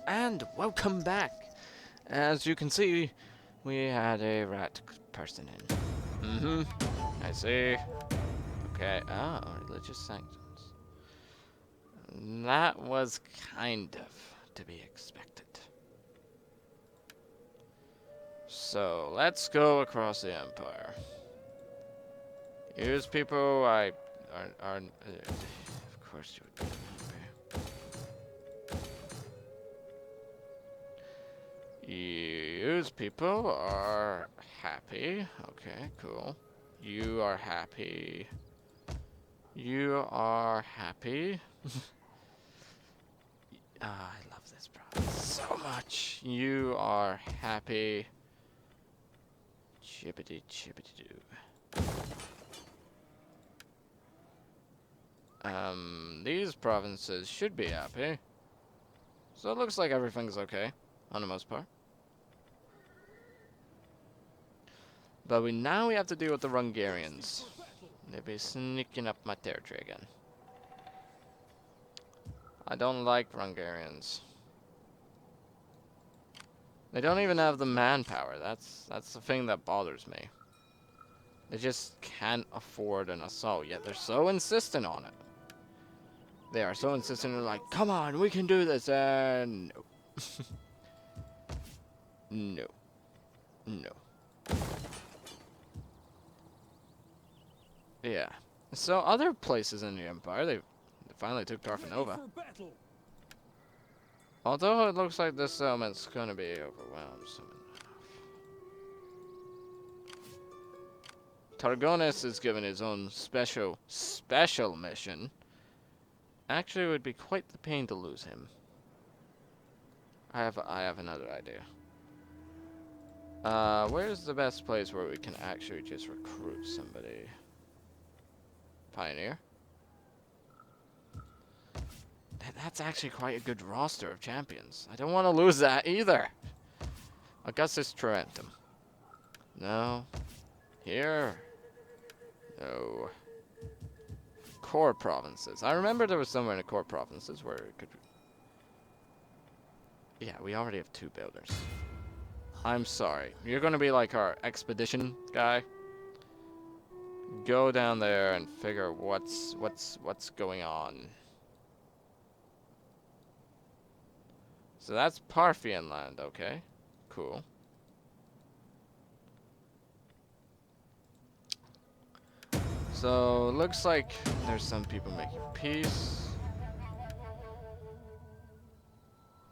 And welcome back. As you can see, we had a rat person in. I see. Okay. Ah, religious sanctions. That was kind of to be expected. So, let's go across the Empire. Use people are of course you would be happy. Use people are happy. Okay, cool. You are happy. You are happy. I love this province so much. You are happy. Chippity chippity doo. These provinces should be happy. So it looks like everything's okay, on the most part. But now we have to deal with the Hungarians. They'll be sneaking up my territory again. I don't like Hungarians. They don't even have the manpower. That's the thing that bothers me. They just can't afford an assault, yet they're so insistent on it. They are so insistent, they're like, come on, we can do this, and no. No. No. Yeah. So other places in the Empire, they finally took Tarfanova. Although it looks like this settlement's gonna be overwhelmed soon enough. Targonis is given his own special mission. Actually, it would be quite the pain to lose him. I have another idea. Where's the best place where we can actually just recruit somebody? Pioneer? That's actually quite a good roster of champions. I don't want to lose that either. Augustus Tarentum. No. Here. No. Core provinces. I remember there was somewhere in the core provinces where it could... Yeah, we already have 2 builders. I'm sorry. You're gonna be like our expedition guy. Go down there and figure what's going on. So that's Parthian land, okay? Cool. So, looks like there's some people making peace.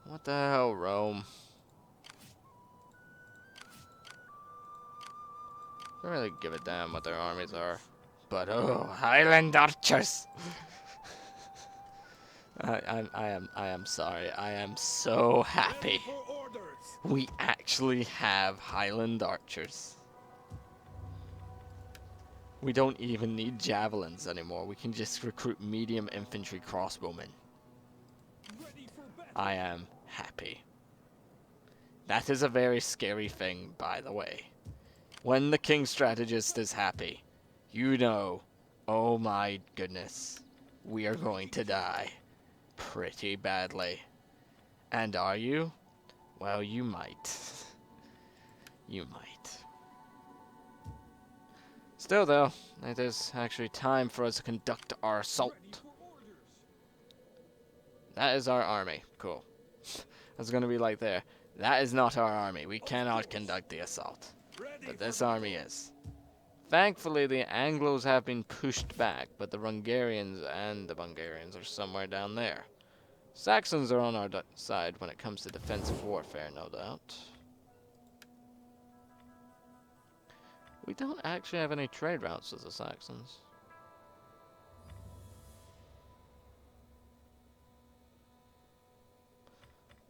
What the hell, Rome? Don't really give a damn what their armies are. But oh, Highland archers! I am sorry. I am so happy. We actually have Highland archers. We don't even need javelins anymore. We can just recruit medium infantry crossbowmen. I am happy. That is a very scary thing, by the way. When the Kingstrategist is happy, you know, oh my goodness, we are going to die pretty badly. And are you? Well, you might. You might. Still, though, it is actually time for us to conduct our assault. That is our army. Cool. That's going to be like there. That is not our army. We cannot conduct the assault. But this army is. Thankfully, the Anglos have been pushed back, but the Hungarians and the Bulgarians are somewhere down there. Saxons are on our side when it comes to defensive warfare, no doubt. We don't actually have any trade routes with the Saxons.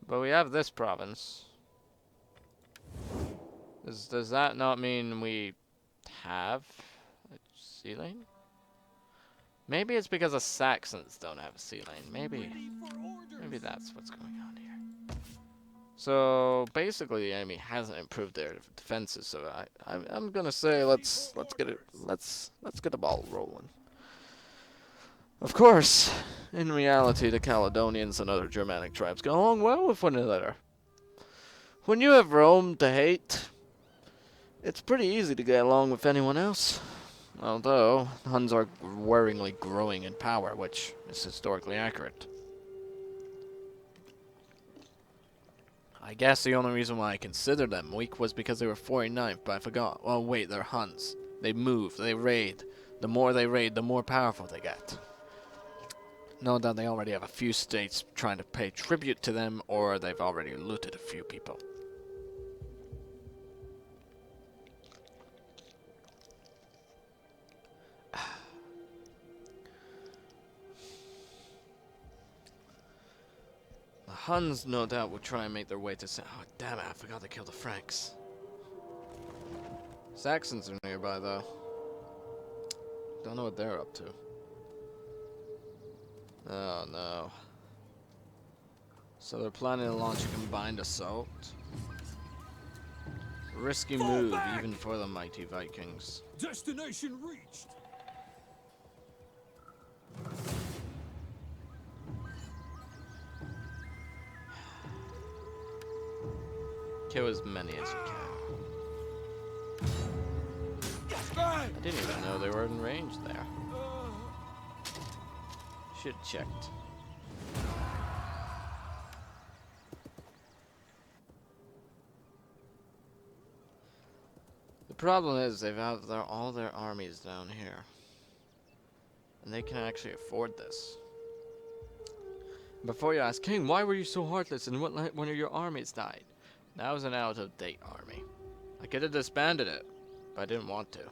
But we have this province. Does that not mean we have a sea lane? Maybe it's because the Saxons don't have a sea lane. Maybe that's what's going on here. So basically, the enemy hasn't improved their defenses. So I'm gonna say let's get the ball rolling. Of course, In reality, the Caledonians and other Germanic tribes get along well with one another. When you have Rome to hate, it's pretty easy to get along with anyone else. Although, the Huns are worryingly growing in power, which is historically accurate. I guess the only reason why I considered them weak was because they were 49th, but I forgot. Oh wait, they're Huns. They move, they raid. The more they raid, the more powerful they get. No doubt they already have a few states trying to pay tribute to them, or they've already looted a few people. The Huns, no doubt, will try and make their way to Oh, damn it, I forgot to kill the Franks. Saxons are nearby, though. Don't know what they're up to. Oh, no. So they're planning to launch a combined assault? Risky move, even for the mighty Vikings. Destination reached. Kill as many as you can. I didn't even know they were in range there. Should have checked. The problem is they've have all their armies down here. And they can actually afford this. Before you ask, King, why were you so heartless and what one of your armies died? That was an out-of-date army. I could have disbanded it, but I didn't want to.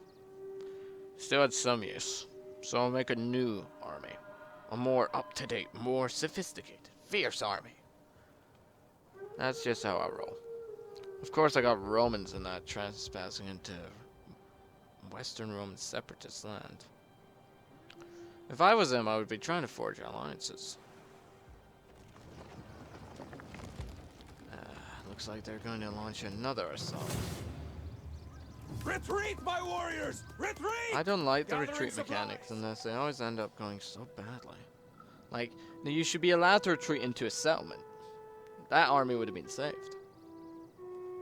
Still had some use, so I'll make a new army. A more up-to-date, more sophisticated, fierce army. That's just how I roll. Of course, I got Romans in that trespassing into Western Roman separatist land. If I was them, I would be trying to forge alliances. Looks like they're going to launch another assault. Retreat, my warriors! Retreat! I don't like the retreat mechanics in this. They always end up going so badly. Like, you should be allowed to retreat into a settlement. That army would have been saved.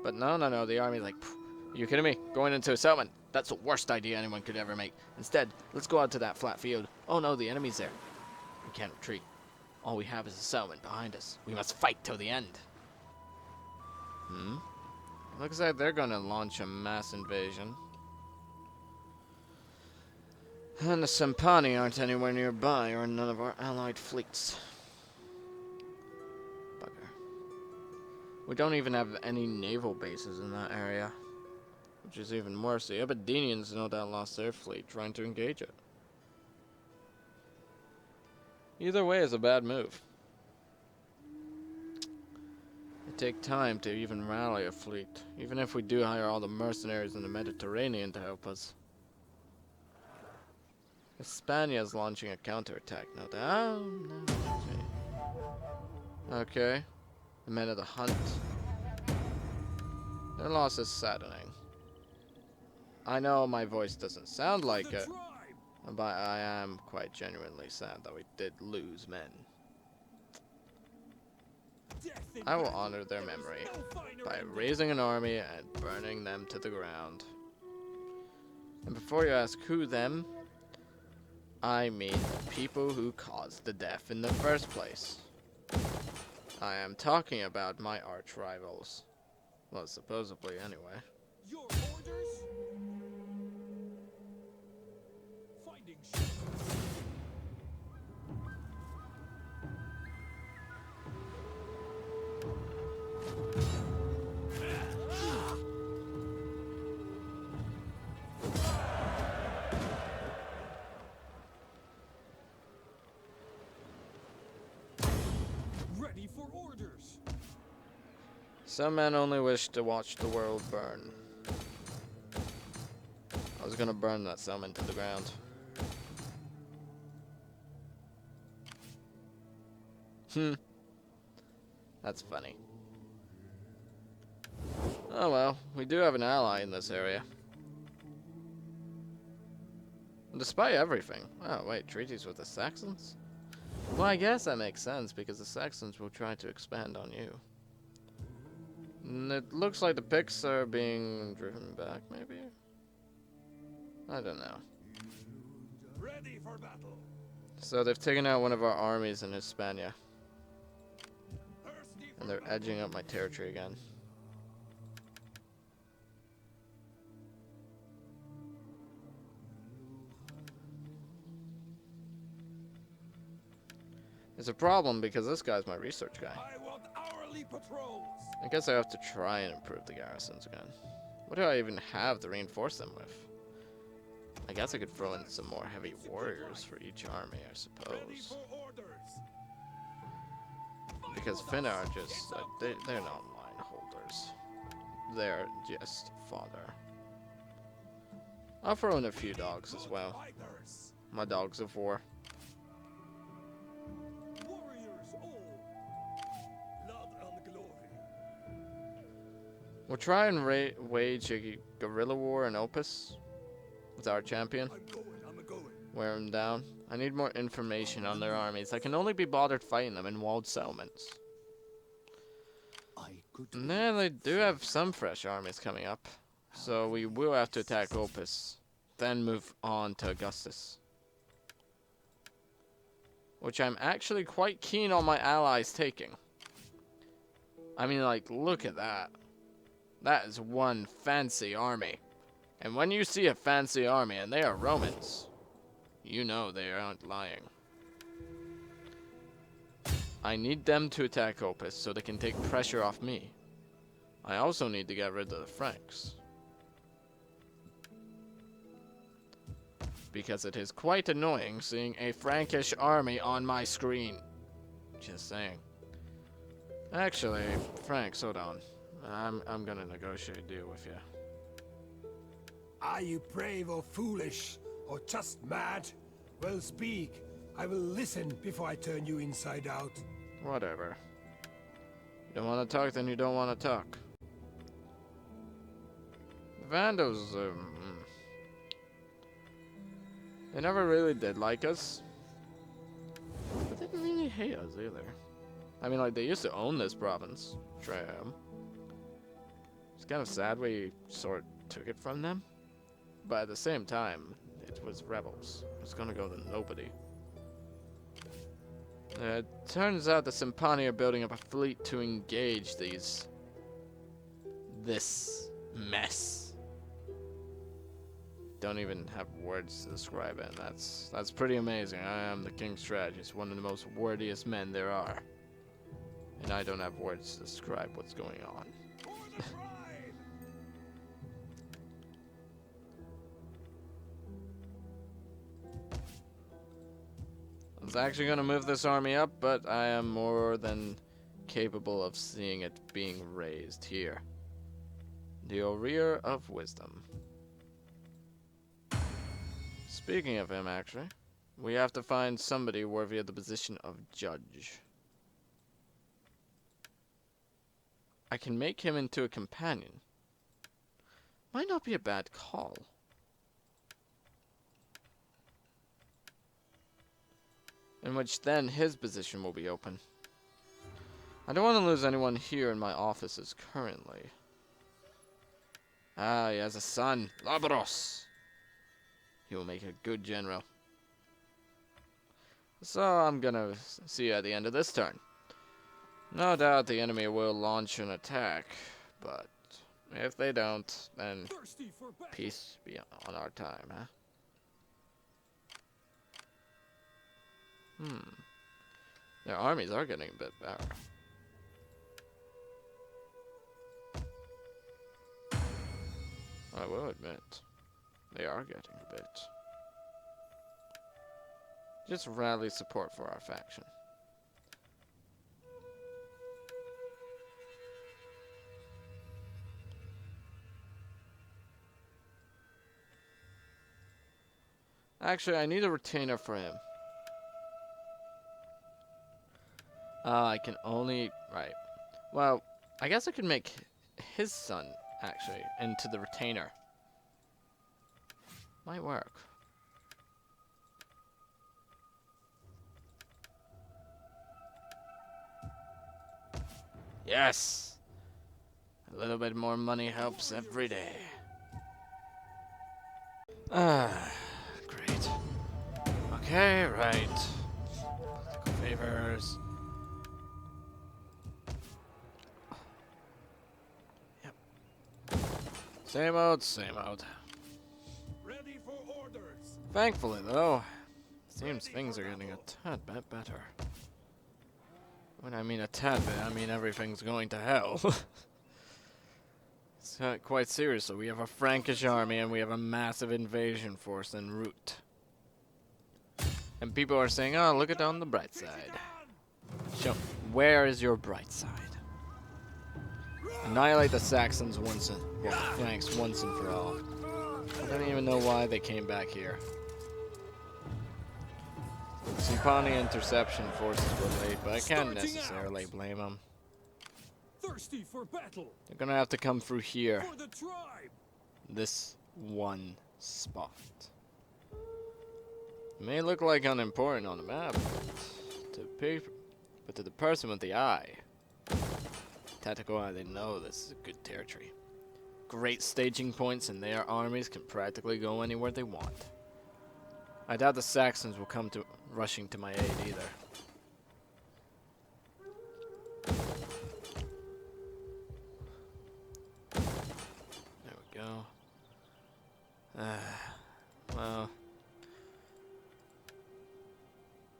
But no, the army's like, are you kidding me? Going into a settlement. That's the worst idea anyone could ever make. Instead, let's go out to that flat field. Oh no, the enemy's there. We can't retreat. All we have is a settlement behind us. We must fight till the end. Looks like they're gonna launch a mass invasion. And the Sempani aren't anywhere nearby, or none of our allied fleets. Bugger. We don't even have any naval bases in that area. Which is even worse. The Aberdinians no doubt lost their fleet trying to engage it. Either way is a bad move. It takes time to even rally a fleet, even if we do hire all the mercenaries in the Mediterranean to help us. Hispania is launching a counterattack, no doubt. Okay. The men of the hunt. Their loss is saddening. I know my voice doesn't sound like it, but I am quite genuinely sad that we did lose men. I will honor their memory by raising an army and burning them to the ground. And before you ask who them, I mean the people who caused the death in the first place. I am talking about my arch rivals. Well, supposedly anyway. Your orders? Finding shelter. Ready for orders. Some men only wish to watch the world burn. I was gonna burn that settlement to the ground. That's funny. Oh well, we do have an ally in this area. Despite everything. Oh wait, treaties with the Saxons? Well, I guess that makes sense because the Saxons will try to expand on you. And it looks like the Picts are being driven back, maybe? I don't know. Ready for battle. So they've taken out one of our armies in Hispania. Thirsty for And they're battle. edging up my territory again. It's a problem because this guy's my research guy. I want hourly patrols. I guess I have to try and improve the garrisons again. What do I even have to reinforce them with? I guess I could throw in some more heavy warriors for each army, I Ready suppose. for orders. Because Finna are just, they're not line holders. They're just fodder. I'll throw in a few dogs as well. Fighters. My dogs of war. Warriors all. Blood and glory. We'll try and wage a guerrilla war in Opus with our champion. I'm going. Wear him down. I need more information on their armies. I can only be bothered fighting them in walled settlements. And then they do have some fresh armies coming up. So we will have to attack Opus. Then move on to Augustus. Which I'm actually quite keen on my allies taking. I mean, like, look at that. That is one fancy army. And when you see a fancy army and they are Romans, you know they aren't lying. I need them to attack Opus so they can take pressure off me. I also need to get rid of the Franks. Because it is quite annoying seeing a Frankish army on my screen. Just saying. Actually, Franks, hold on. I'm gonna negotiate a deal with you. Are you brave or foolish, or just mad? Well, speak. I will listen before I turn you inside out. Whatever. You don't want to talk, then you don't want to talk. The Vandals, they never really did like us. But they didn't really hate us either. I mean, like, they used to own this province. Tram. It's kind of sad we sort of took it from them. But at the same time, it was rebels. It's gonna go to nobody. It turns out the Simpani are building up a fleet to engage this mess. Don't even have words to describe it. That's pretty amazing. I am the Kingstrategist, one of the most wordiest men there are. And I don't have words to describe what's going on. For the bride. I was actually going to move this army up, but I am more than capable of seeing it being raised here. The Oreer of Wisdom. Speaking of him, actually, we have to find somebody worthy of the position of judge. I can make him into a companion. Might not be a bad call. In which then his position will be open. I don't want to lose anyone here in my offices currently. Ah, he has a son, Labros. He will make a good general. So I'm gonna see you at the end of this turn. No doubt the enemy will launch an attack, but if they don't, then Thirsty for battle. peace be on our time, huh? Their armies are getting a bit better. I will admit, they are getting a bit. Just rally support for our faction. Actually, I need a retainer for him. I can only... Right. Well, I guess I could make his son, actually, into the retainer. Might work. Yes! A little bit more money helps every day. Ah, great. Okay, right. Political favors. Yep. Same old, same old. Ready for orders. Thankfully, though, seems things are getting a tad bit better. When I mean a tad bit, I mean everything's going to hell. It's quite serious. So we have a Frankish army and we have a massive invasion force en route. And people are saying, oh, look at it on the bright side. Show, where is your bright side? Annihilate the Saxons once and, well, the Franks once and for all. I don't even know why they came back here. Simpani interception forces were late, but I can't necessarily blame them. Thirsty for battle. They're gonna have to come through here. For the tribe. This one spot. It may look like unimportant on the map, but to the person with the eye, tactical eye, they know this is a good territory. Great staging points, and their armies can practically go anywhere they want. I doubt the Saxons will come to rushing to my aid either. There we go. Well,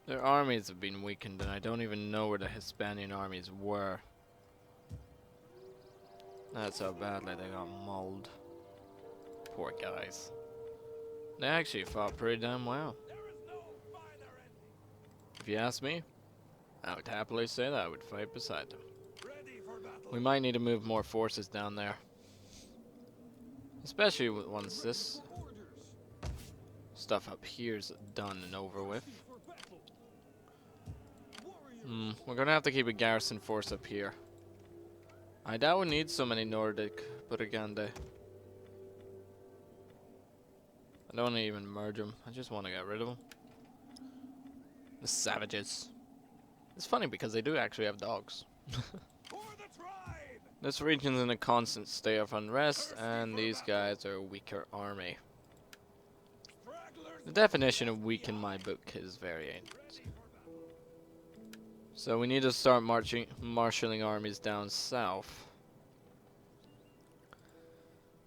their armies have been weakened, and I don't even know where the Hispanian armies were. That's how badly they got mauled. Poor guys. They actually fought pretty damn well. If you ask me, I would happily say that I would fight beside them. We might need to move more forces down there. Especially once this stuff up here is done and over with. We're gonna have to keep a garrison force up here. I doubt we need so many Nordic propaganda. I don't want to even merge them. I just want to get rid of them. The savages. It's funny because they do actually have dogs. This region's in a constant state of unrest, and these guys are a weaker army. The definition of weak in my book is very ancient. So we need to start marshalling armies down south.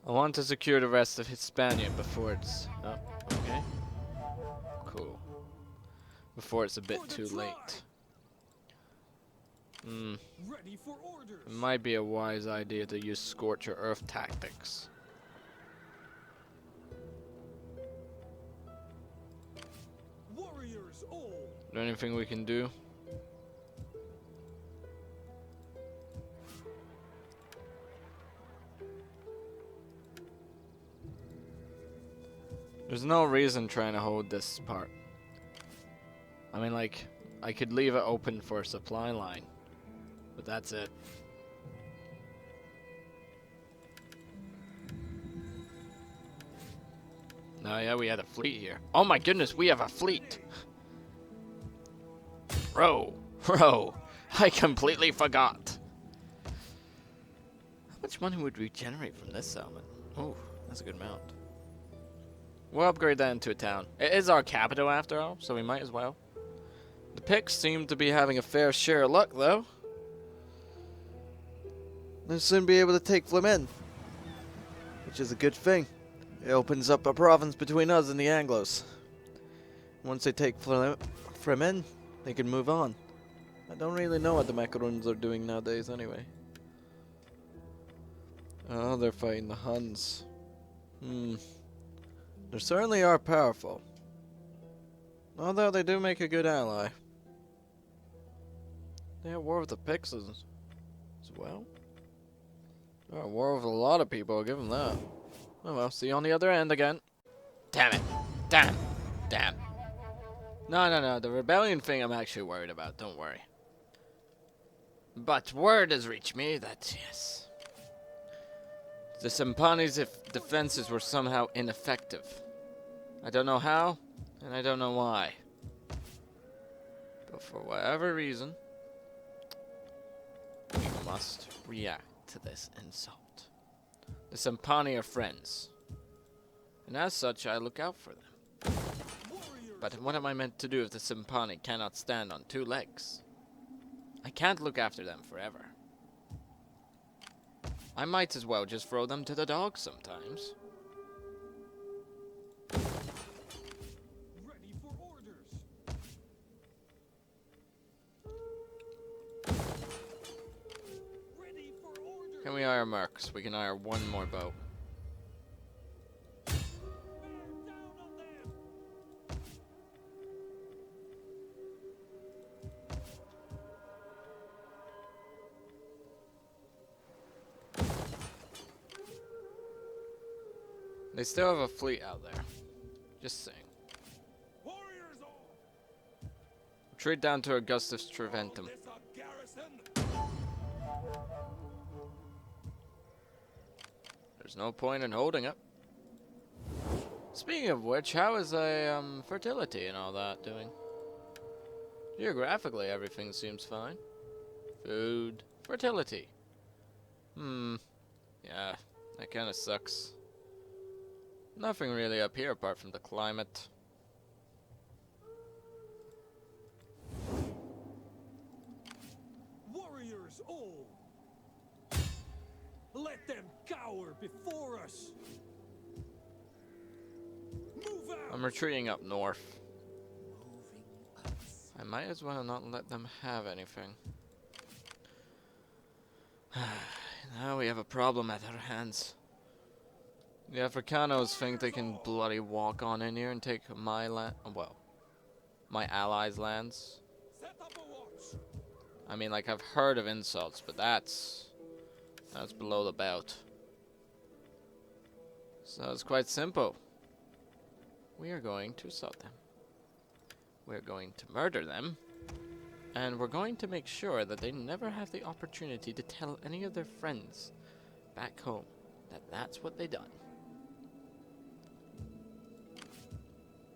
I want to secure the rest of Hispania before it's... Oh, okay. Cool. Before it's a bit too late. It might be a wise idea to use Scorcher Earth tactics. Warriors all. Is there anything we can do? There's no reason trying to hold this part. I mean, like, I could leave it open for a supply line, but that's it. Oh yeah, we had a fleet here. Oh my goodness, we have a fleet! Row! I completely forgot! How much money would we generate from this settlement? Oh, that's a good amount. We'll upgrade that into a town. It is our capital after all, so we might as well. The Picts seem to be having a fair share of luck, though. They'll soon be able to take Flamen, which is a good thing. It opens up a province between us and the Anglos. Once they take Flamen, they can move on. I don't really know what the Macaroons are doing nowadays, anyway. Oh, they're fighting the Huns. They certainly are powerful. Although they do make a good ally. They're at war with the Picts as well. They're at war with a lot of people, I'll give them that. Oh well, see you on the other end again. Damn it. Damn. No, the rebellion thing I'm actually worried about, don't worry. But word has reached me that, yes, the Sampani's defenses were somehow ineffective. I don't know how, and I don't know why. But for whatever reason, we must react to this insult. The Sempani are friends, and as such I look out for them. But what am I meant to do if the Sempani cannot stand on 2 legs? I can't look after them forever. I might as well just throw them to the dogs sometimes. Ready for orders. Ready for orders. Can we hire mercs? We can hire 1 more boat. Man down on them. They still have a fleet out there. Just saying. Warriors all. Retreat down to Augustus Treventum. This a garrison. There's no point in holding it. Speaking of which, how is fertility and all that doing? Geographically, everything seems fine. Food, fertility. Yeah, that kind of sucks. Nothing really up here apart from the climate. Warriors all. Let them cower before us. Move out. I'm retreating up north. I might as well not let them have anything. Now we have a problem at our hands. The Africanos think they can bloody walk on in here and take my land, well, my allies' lands. Set up a watch. I mean, like, I've heard of insults, but that's below the belt. So it's quite simple. We are going to assault them. We're going to murder them. And we're going to make sure that they never have the opportunity to tell any of their friends back home that that's what they done.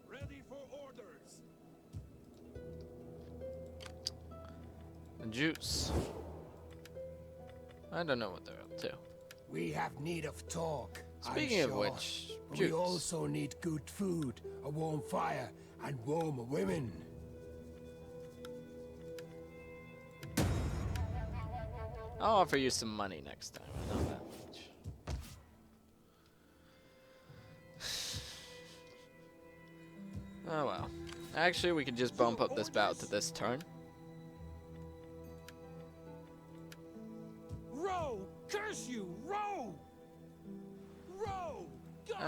Ready for orders. The Jews. I don't know what they're up to. We have need of talk. Speaking I'm of sure. which, But Jews. we also need good food, a warm fire, and warm women. I'll offer you some money next time. I know that much. Oh well. Actually, we could just bump up this battle to this turn. Row! Curse you! Row! Row! Gods, curse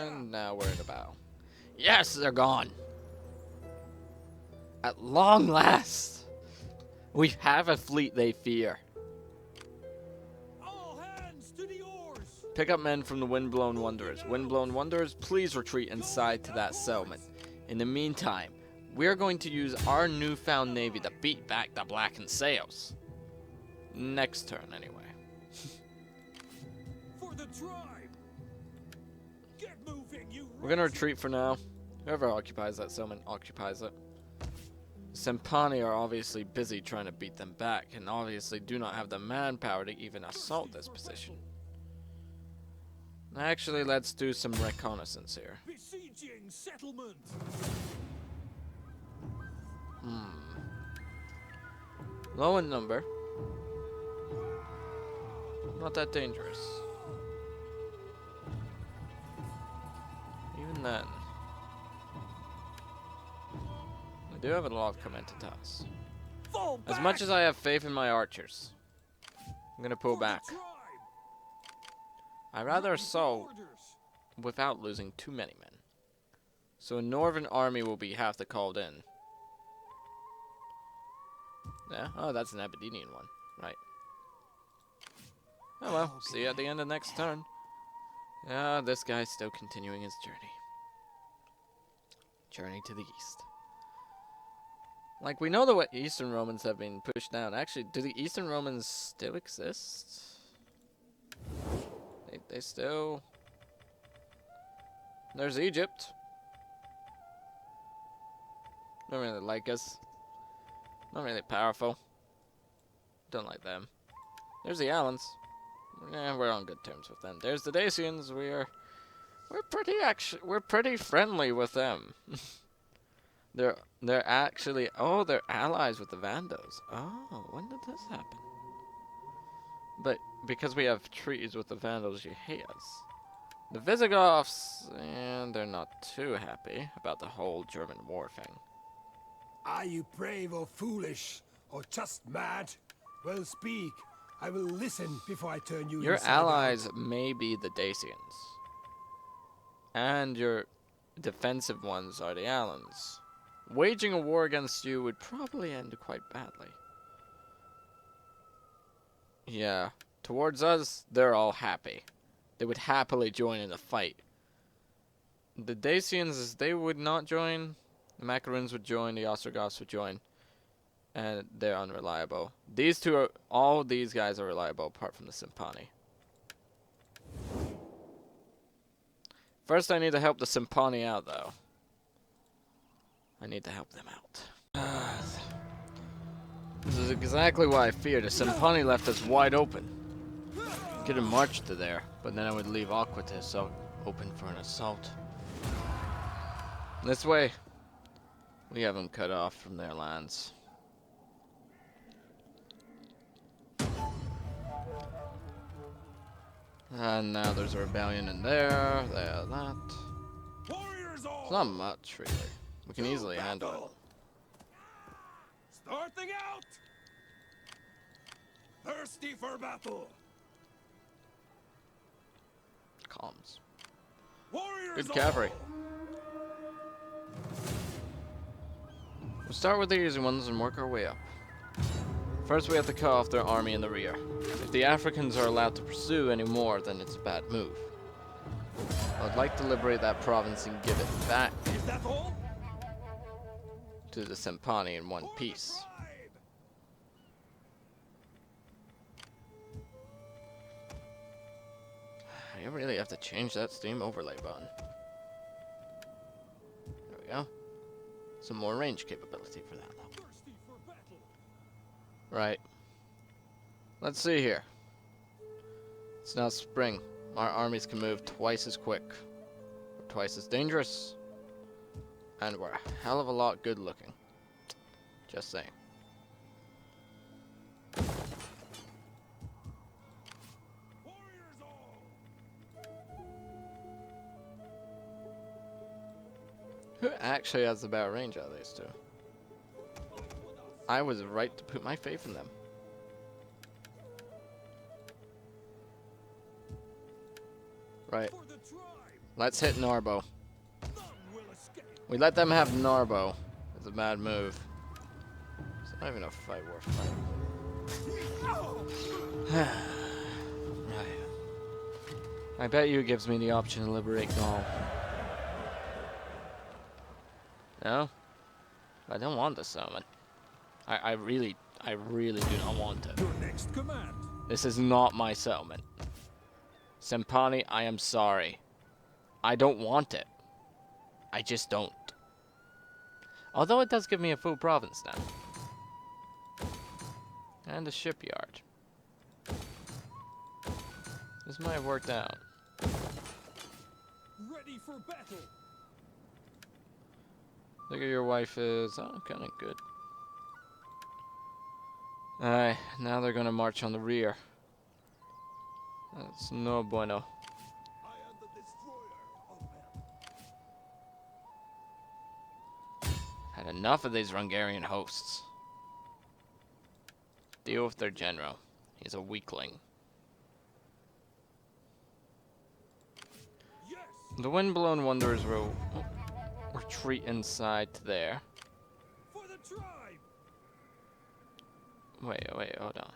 ya! And now we're in a battle. Yes, they're gone. At long last, we have a fleet they fear. All hands to the oars! Pick up men from the Windblown Wanderers. Windblown Wanderers, please retreat inside to that settlement. In the meantime, we're going to use our newfound navy to beat back the Blackened Sails. Next turn, anyway. For the tribe! Get moving, you We're gonna wretched- retreat for now. Whoever occupies that settlement occupies it. Sempani are obviously busy trying to beat them back, and obviously do not have the manpower to even assault this position. Actually, let's do some reconnaissance here. Besieging settlement! Low in number. Not that dangerous. Even then. We do have a lot coming to us. Fall As back! much as I have faith in my archers, I'm gonna pull For the back. tribe! I'd rather Ready for assault orders. without losing too many men. So a northern army will be half the called in. Yeah, oh, that's an Aberdenian one. Right. Oh well, see you at the end of next turn. Yeah, this guy's still continuing his journey. Journey to the east. Like, we know that what Eastern Romans have been pushed down. Actually, do the Eastern Romans still exist? They still... There's Egypt. Don't really like us. Not really powerful. Don't like them. There's the Allans. Yeah, we're on good terms with them. There's the Dacians. We're pretty friendly with them. They're actually they're allies with the Vandos. Oh, when did this happen? But because we have treaties with the Vandals, you hate us. The Visigoths, and they're not too happy about the whole German war thing. Are you brave or foolish, or just mad? Well, speak. I will listen before I turn you Your inside allies out. may be the Dacians. And your defensive ones are the Alans. Waging a war against you would probably end quite badly. Yeah. Towards us, they're all happy. They would happily join in a fight. The Dacians, they would not join. The Macaroons would join. The Ostrogoths would join. And they're unreliable. These two are... All these guys are reliable apart from the Simpani. First, I need to help the Simpani out, though. I need to help them out. This is exactly what I feared. The Simpani left us wide open. Could have marched to there, but then I would leave Aquatis open for an assault. This way, we have them cut off from their lands. And now there's a rebellion in there, that. Warriors all! It's not much, really. We can easily handle it. Starting out! Thirsty for battle! Comms. Warriors Good cavalry. all! We'll start with the easy ones and work our way up. First, we have to cut off their army in the rear. If the Africans are allowed to pursue anymore, then it's a bad move. I'd like to liberate that province and give it back Is that all? to the Simpani in one For the piece. tribe! I really have to change that Steam overlay button. There we go. Some more range capability for that though. Thirsty for battle! Right. Let's see here. It's now spring. Our armies can move twice as quick. We're twice as dangerous. And we're a hell of a lot good looking. Just saying. Warriors all! Who actually has the better range out of these two? I was right to put my faith in them. Right. For the tribe! Let's hit Narbo. None will escape! We let them have Narbo. It's a bad move. It's not even a fight worth fighting. Right. I bet you it gives me the option to liberate Gaul. No? I don't want the settlement. I really do not want it. Your next command! This is not my settlement. Simpani, I am sorry. I don't want it. I just don't. Although it does give me a full province now. And a shipyard. This might have worked out. Ready for battle! Look at your wife is kind of good. Alright, now they're gonna march on the rear. That's no bueno. I am the destroyer of men. Had enough of these Hungarian hosts. Deal with their general. He's a weakling. Yes! The Windblown Wanderers will retreat inside to there. For the tribe! Wait, hold on.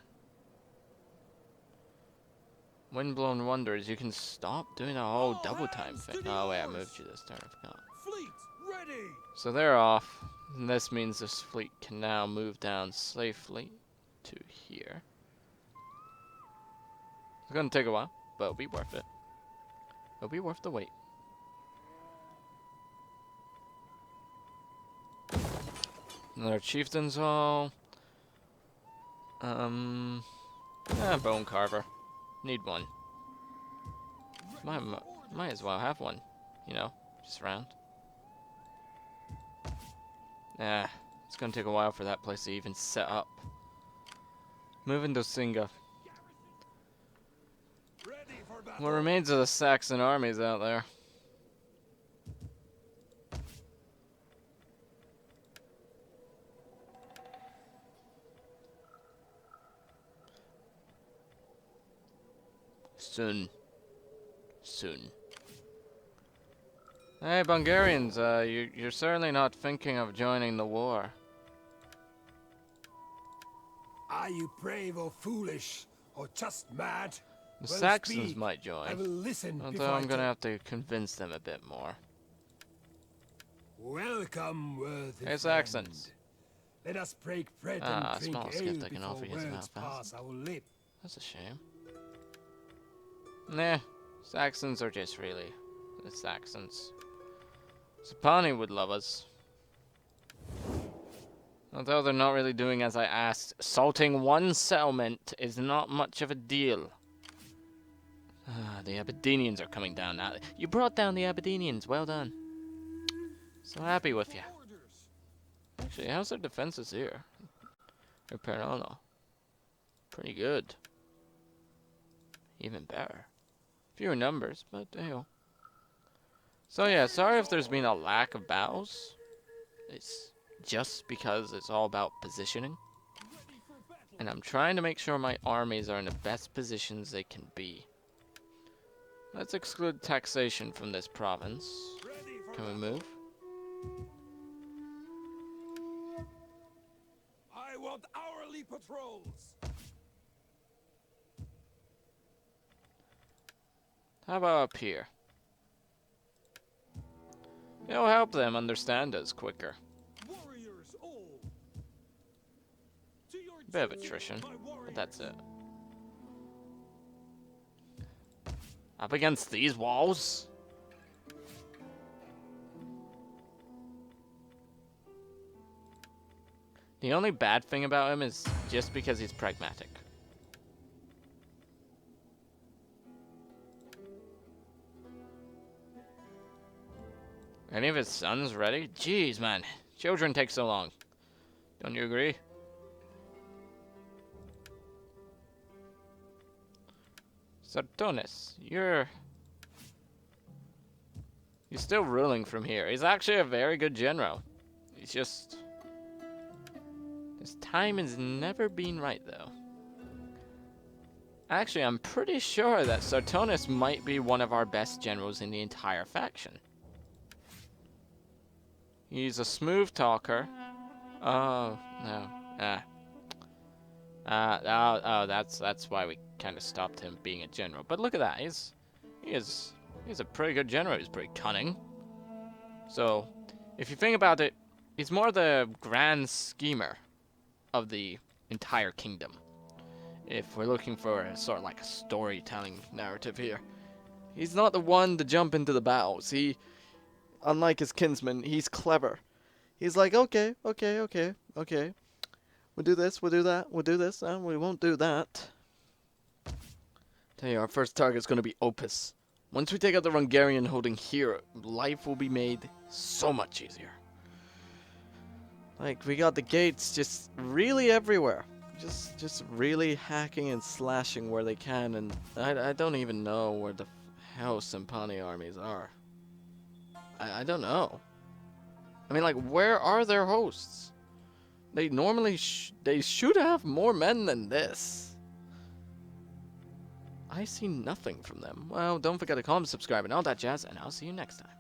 Windblown Wanderers, you can stop doing a whole All double time hands to thing. the Oh wait, I oars. moved you this turn, I forgot. Fleet ready! So they're off. And this means this fleet can now move down safely to here. It's gonna take a while, but it'll be worth it. It'll be worth the wait. And our chieftains all Bone carver. Need one. Might as well have one. You know, just around. It's gonna take a while for that place to even set up. Moving to Singa. Ready for battle. What remains of the Saxon armies out there? Soon. Hey, Bulgarians, you're certainly not thinking of joining the war. Are you brave or foolish, or just mad? The Well, Saxons speak. might I join, will listen although before I'm gonna I have to convince them a bit more. Welcome, worthy Hey, friend. Saxons. Let us break bread Ah, and drink small ale skeptic and before offer you some words outpass. pass our lips. That's a shame. Nah, Saxons are just really the Saxons. Sapani would love us. Although they're not really doing as I asked. Salting one settlement is not much of a deal. The Aberdenians are coming down now. You brought down the Aberdenians. Well done. So happy with you. Actually, how's their defenses here? Reparano. Pretty good. Even better. Fewer numbers, but hey. So yeah, sorry if there's been a lack of battles. It's just because it's all about positioning. And I'm trying to make sure my armies are in the best positions they can be. Let's exclude taxation from this province. Can we move? I want hourly patrols. How about up here? It'll help them understand us quicker. Warriors all. To your Bit of duty, attrition, my but warriors. that's it. Up against these walls? The only bad thing about him is just because he's pragmatic. Any of his sons ready? Jeez, man. Children take so long. Don't you agree? Sartonis, you're still ruling from here. He's actually a very good general. He's just... his time has never been right, though. Actually, I'm pretty sure that Sartonis might be one of our best generals in the entire faction. He's a smooth talker. Oh, no. That's why we kind of stopped him being a general. But look at that. He's a pretty good general. He's pretty cunning. So, if you think about it, he's more the grand schemer of the entire kingdom. If we're looking for a sort of like a storytelling narrative here. He's not the one to jump into the battles. Unlike his kinsman, he's clever. He's like, okay. We'll do this, we'll do that, we'll do this, and we won't do that. Tell you, our first target's gonna be Opus. Once we take out the Hungarian holding here, life will be made so much easier. Like, we got the gates just really everywhere. Just really hacking and slashing where they can, and I don't even know where the hell Simpani armies are. I don't know. I mean, like, where are their hosts? They normally they should have more men than this. I see nothing from them. Well, don't forget to comment, subscribe, and all that jazz, and I'll see you next time.